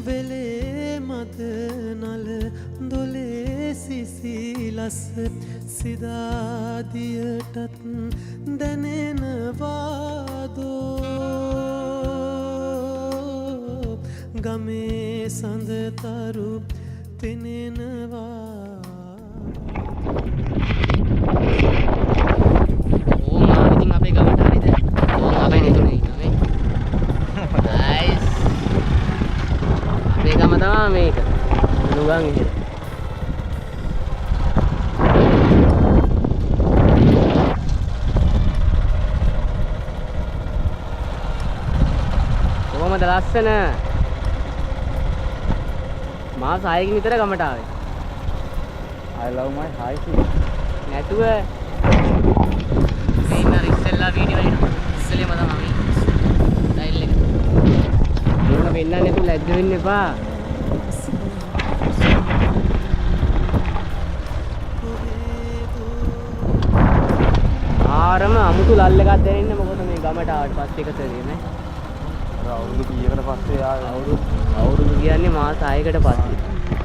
වෙලේ මද නල දොලේ සිසිලස සිදාදියටත් දැනෙනවාදෝ ගමේ සඳතරු පෙනෙනවා ඉතින් අපේ ගමට හරිද? අපේ නෙතුනේ ඉන්නේ. නයිස්. අපේ ගම තමයි මේක. නුගන් ඉතින්. කොහමද ලස්සන? මාස 6කින් විතර ගමට ආවේ. I love my high නැතුව ඉස්සෙල්ලා වීඩියෝ එකට ඉස්සෙල්ලම තමයි ස්ටයිල් එක. මොන වෙන්න නැතුව ලැජ්ජ වෙන්න එපා. ආරම අමුතු ලල් එකක් දැනෙන්න මොකද මේ ගමට ආවට පස්සේ එක සැරේ නේ. අවුරුදු කීයකට පස්සේ ආවේ? අවුරුදු කියන්නේ මාස 6කට පස්සේ.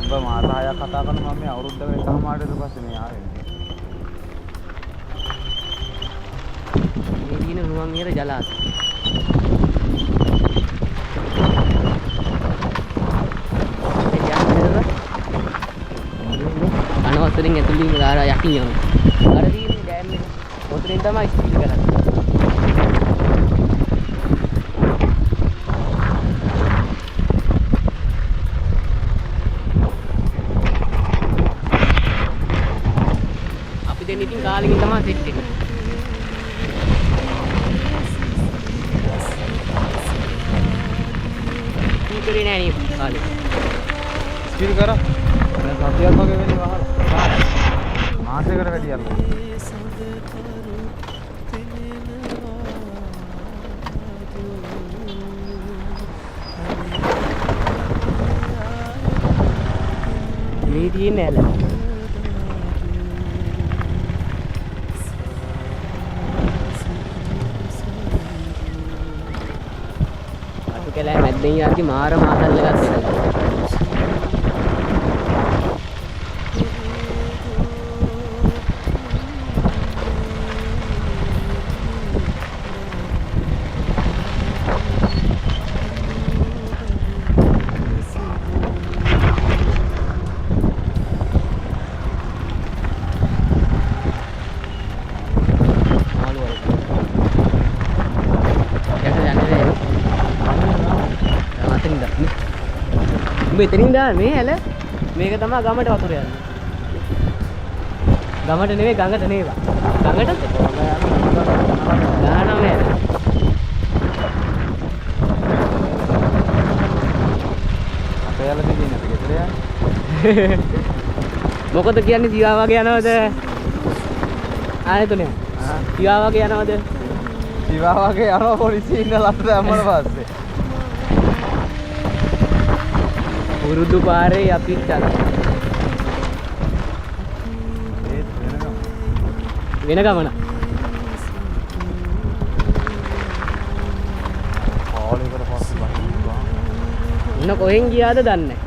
උඹ මාස 6ක් කතා කරන මම මේ අවුරුද්දකට එකමාරට පස්සේ මේ ආවේ. මේ දින නුවන් මිහිර ජලාශය. අනවසරින් ඇතුළින් ගාර යකින් යනවා. අර දිනේ ඩෑම් එක පොතෙන් තමයි ස්පීඩ් කරන්නේ. අපි දෙන්න ඉතින් කාලෙකින් තමයි සෙට් එක. කරේ නෑ නේ කාලේ. ස්පීඩ් කරා. දැන් සතියක් වගේ වෙන්නේ වහලා. මාසෙකට වැඩි යනවා. මේ තියෙන්නේ ඇල. කැලෑ මැද්දෙන් යද්දි මාර මාතල් එකක් දෙනවා. මෙතනින් දාන්න මේ ඇල මේක තමයි ගමට වතුර යන්නේ. ගමට නෙවෙයි ගඟට නෙවෙයි. ගඟට ගානම නෑ. අපේ ඇල දිගින් අපි ගෙදර යන්නේ. මොකද කියන්නේ දිවා වගේ යනවද? ආයෙ තුනේ. දිවා වගේ යනවද? දිවා වගේ යනවා පොලිසිය ඉන්න ලස්ස දැම්මම පස්සේ. උරුදු පාරේ අපි යනවා. වෙන ගමන. කාලයකට පස්සේ බහිනවා. ඉන්න කොහෙන් ගියාද දන්නේ නැහැ.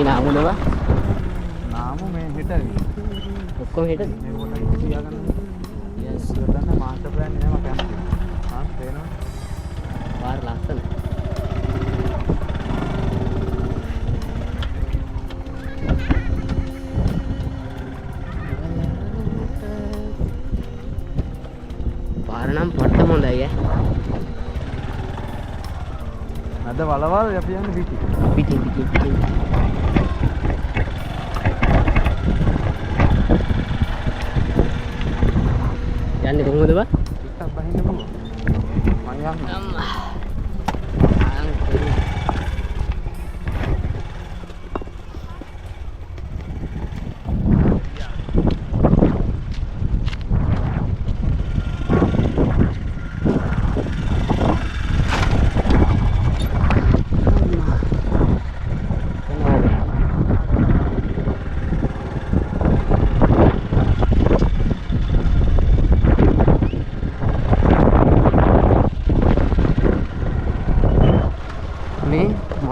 නාමුලව නාමු මේ හෙටයි ඔක්කොම හෙටද මේ පොඩ්ඩක් තියාගන්න යස් ගන්න මාස්ටර් ප්ලෑන් එක මම කැමතියි හා තේනවා වාර ලස්සන පාර නම් පට්ටම හොඳයි ඈ අද වලවල් අපි යන්නේ පිටින් යන්නේ කොහොමද බා? පිටක් බහින්න පුළුවන්. මං යන්න. අම්මා.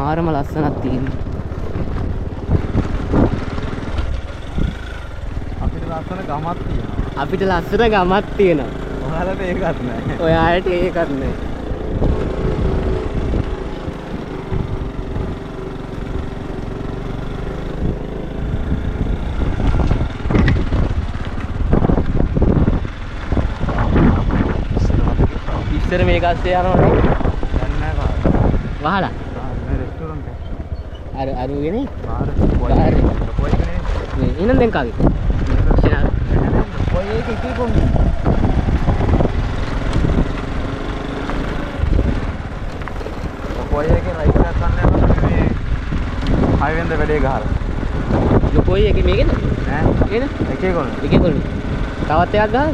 මාරම ලස්සනක් තියෙනවා. අපිට ලස්සන ගමක් තියෙනවා. අපිට ලස්සන ගමක් තියෙනවා. ඔයාලට ඒකත් නැහැ. ඔයාලට ඒකත් නෑ. ඉස්සර මේක අස්සේ යනවනේ. දැන් නැහැ කාට. වහලා. මේ රෙස්ටෝරන්ට් එක. අරුගෙන බාහිර බාහිර. කොයි කෙනේ? මේ ඉන්න දැන් කාගේ. ෂනා. කොයි එක ඉති කොන්නේ? කොයි එකේ රයිට් එකක් ගන්න යනවා මේ හයිවෙන්ද වැඩේ ගහලා. ලොකෝයි එකේ මේකෙද? නෑ. නේද? එකේ කොන. එකේ කොල්ලේ. තවත් එකක් ගහලා.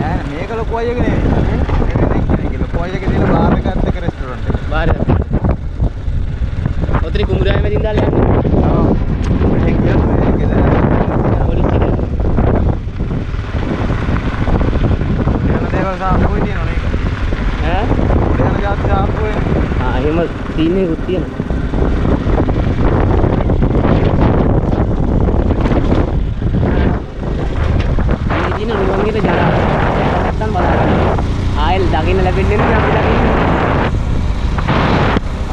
නෑ මේක ලොකෝයි එක නෙවෙයි. මේක ලොකෝයි එකේ තියෙන බාර් එකත් එක්ක රෙස්ටෝරන්ට් එක. බාහිර. ඔතන කුඹුරාවේ මැදින් දාලා යන්න. ඔව්. මේක කියන්නේ පොලිස් එක. මේක දේවල් සාම්පුයි තියෙනවා නේද? ඈ? උඩ යන જાති සාම්පුයි. එහෙම සීන් එකකුත් තියෙනවා. මේ දින රුවන්ගෙට ජරා. නැත්තම් බලන්න. ආයෙත් දකින්න ලැබෙන්නේ නැහැ අපි දකින්න.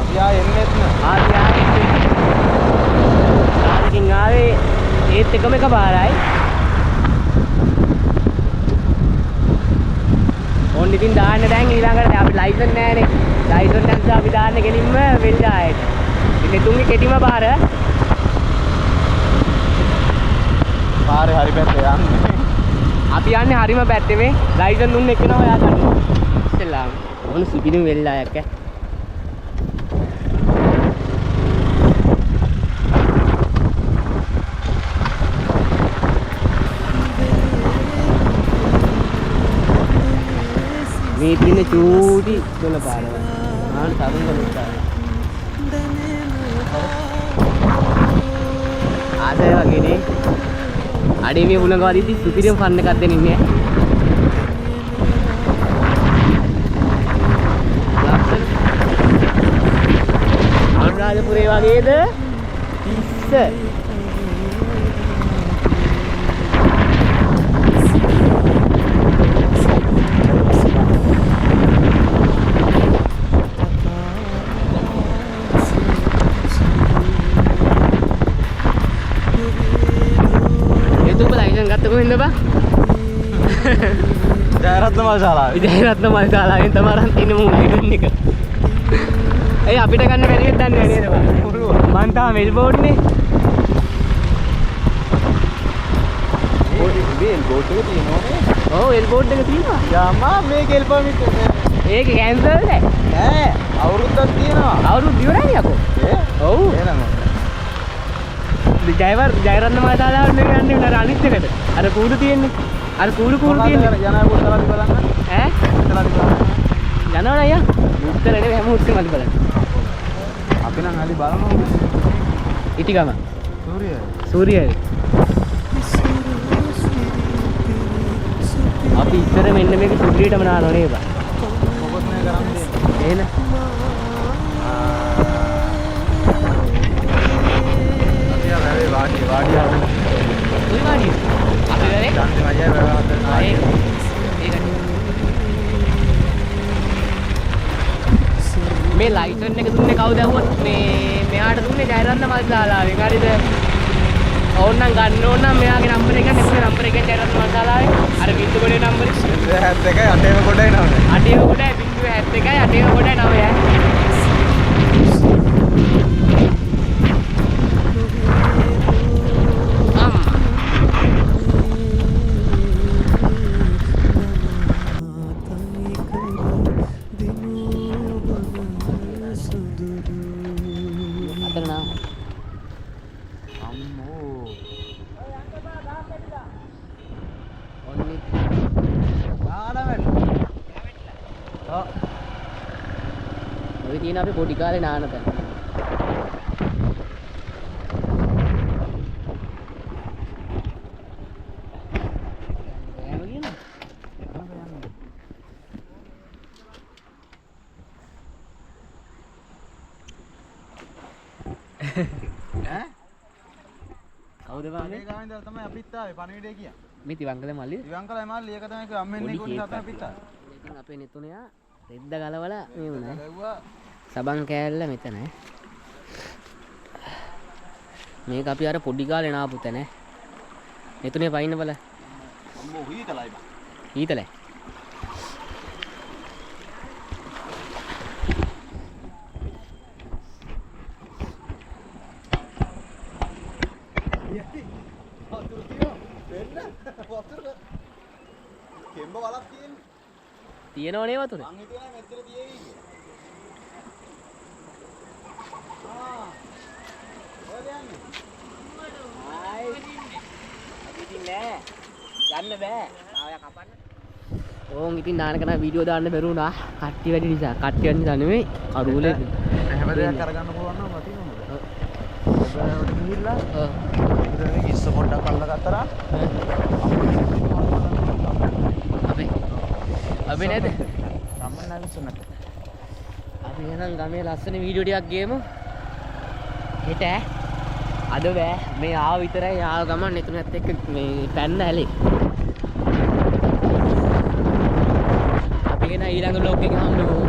අපි ආයෙ එන්නෙත් නෑ. ආයෙකින් ආවේ ඒත් එකම එක පාරයි. ඕන් ඉතින් දාන්න දැන් ඊළඟට අපි ලයිසන් නැහැනේ. ලයිසන් නැත්නම් අපි දාන්න ගෙලින්ම වෙල්ඩ ආයෙත්. ඉතින් තුන්ගේ කෙටිම පාර. පාරේ හරි පැත්තේ යන්නේ. අපි යන්නේ හරිම පැත්තේ මේ ලයිසන් දුන්න එක්කනවා ඔයා ගන්නවා. ඉස්සෙල්ලාම. ඕන සුපිරිම වෙල්ඩ ආයක් ඈ. මේ තියෙන චූටි තුන පාරවල්. ආන තරුණ කලුත්තා. ආසය වගේනේ. අඩේ මේ උලංග වදිද්දි සුපිරිම ෆන් එකක් දෙන්න ඉන්නේ. ලස්සන. අනුරාධපුරේ වගේද? ඉස්ස. කොහෙන්ද බා? ජයරත්න මල්ශාලාවේ. ජයරත්න මල්ශාලාවෙන් තමයි අරන් තින්නේ මුලින් එක. ඒ අපිට ගන්න බැරි වෙද්ද දන්නේ නේද බා? මං තාම මෙල්බෝර්න් නේ. මේ එල්බෝඩ් එක තියෙනවනේ. ඔව් එල්බෝර්ඩ් එක තියෙනවා. යාමා මේක එල්පමිට ඒක කැන්සල් නෑ. අවුරුද්දක් තියෙනවා. අවුරුදු ඉවරයි යකෝ. ඔව්. එහෙනම් ජයරත්න මල්ශාලාවට නෙවෙයි යන්නේ උනාර අනිත් එකට. අර කූඩු තියෙන්නේ. අර කූඩු තියෙන්නේ. යනවා පොඩ්ඩක් බලන්න. ඈ? ඉතලාද බලන්න. යනවනේ අයියා. උත්තර නෙවෙයි හැම උත්තරමත් බලන්න. අපි නම් හරි බලනවා. ඉටිගම. සූර්යය. සූර්යය. අපි ඉස්සර මෙන්න මේක සූර්යයටම නානවා නේද? මොකොත් නෑ කරන්නේ. එහෙනම් වාඩි ආව. කොයි වාඩිය? අපි ගානේ? ඡන්දේ මජා වැවහත් ආයේ මේ ලයිසන් එක දුන්නේ කවුද ඇහුවොත් මේ මෙයාට දුන්නේ ජයරත්න මල්ශාලාවෙන්. හරිද? ඕන්නම් ගන්න ඕන නම් මෙයාගේ නම්බර එක ගන්න. එක්ක නම්බර එක ජයරත්න මල්ශාලාවේ. අර බින්දු කොටේ නම්බර් 71යි 8 කොටයි නම. 8 කොටයි බින්දු 71යි 8 කොටයි 9යි. ඔය තියෙන අපි පොඩි කාලේ නාන තැන. ඈ කවුද බං මේ ගාවෙන් ඉඳලා තමයි අපිත් ආවේ පණිවිඩය කියන්නේ. මේ තිවංගල මල්ලි. ඉවංකලයි මාළි ඒක තමයි අම්මෙන් නේ කොහොමද තමයි අපිත් ආවේ. ඉතින් අපේ නෙතුණයා රෙද්ද ගලවලා මේ වුණා. ගැව්වා සබන් කෑල්ල මෙතන. මේක අපි අර පොඩි කාලේ නාපු තැන. නෙතුණේ පයින්න බල. අම්මෝ හීතලයි බං. ඊතලයි. වතුර තියෙනවා. වෙන්න වතුර. කෙම්බ වලක් තියෙන්නේ. තියෙනවනේ වතුර. මං හිතුවා මෙච්චර තියෙවි කියලා. ඔය යන්නේ. ආයි. අපි ඉතින් නෑ. ගන්න බෑ. ආය කපන්න. ඕන් ඉතින් නානකන වීඩියෝ දාන්න බැරුණා. කට්ටිය වැඩි නිසා. කට්ටිය වැඩි නිසා නෙමෙයි. අරුලේ. එහෙම දෙයක් කරගන්න පුළුවන් නම් මතින් නේද? ඔබට ගිහිල්ලා ඔව්. ඉතින් ඉස්ස පොඩ්ඩක් අල්ලගත්තා. අපි නේද? සම්මන් නැවිසුනට. අපි එහෙනම් ගමේ ලස්සන වීඩියෝ ටිකක් ගේමු. හෙට අද බෑ. මේ ආව විතරයි ආව ගමන් එතුණත් එක්ක මේ පැන්න ඇලේ. අපි එන ඊළඟ vlog එකේ හම්බෙමු.